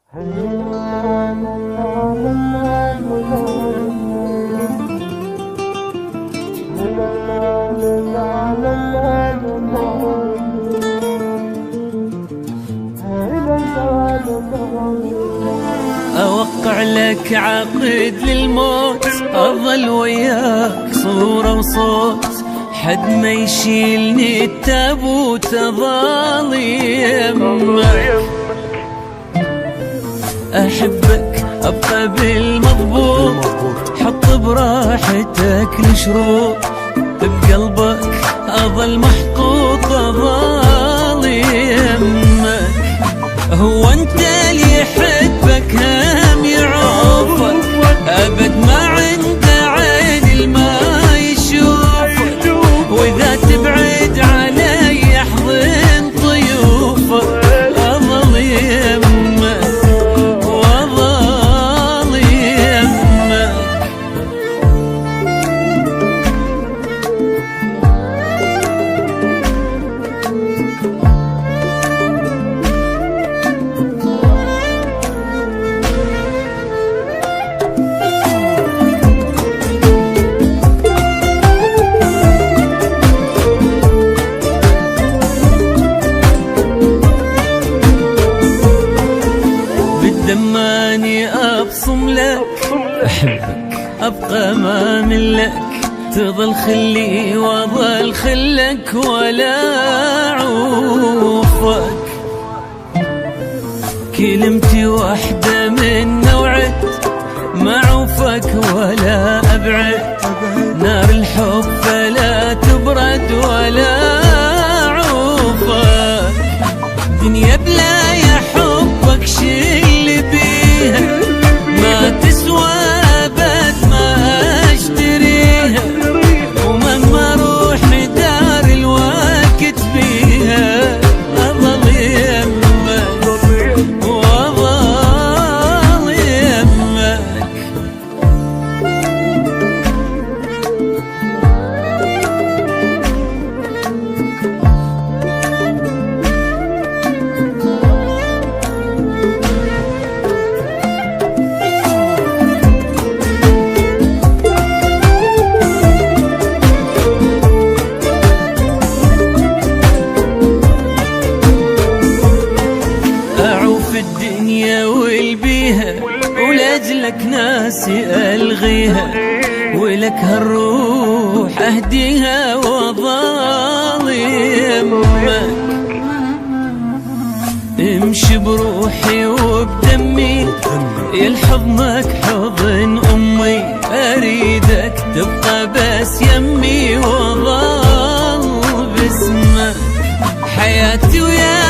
أوقع لك عقد للموت، أظل وياك صورة وصوت، حد ما يشيلني التابوت أظل يمك. أحبك أبقى بالمضبوط، حط براحتك الشروط، بقلبك أظل محطوط أظل يمك. هو أنت اللي يحبك هم يعوفك، أبد ما عنده عين ما يشوفك، وإذا تبعد علي يحضن طيوفك أظل يمك وأظل يمك. دماني أبصم لك، أحبك أبقى ما ملك، تظل خلي وأظل خلك ولا أعوفك. كلمتي واحدة من نوعك، ما أعوفك ولا أبعد، نار الحب فلا تبرد ولا أعوفك. دنيا بلا يا حبك شيل بيها، ما تسوى أبد ما أشتريها، ومهما أروح ندار الوقت بيها أظل يمك وأظل يمك. الدنيا والبيها، ولأجلك ناسي ألغيها، ولك هالروح أهديها وأظل يمك. امشي بروحي وبدمي، يلحضنك حضن أمي، أريدك تبقى بس يمي وأظل باسمك. حياتي وياك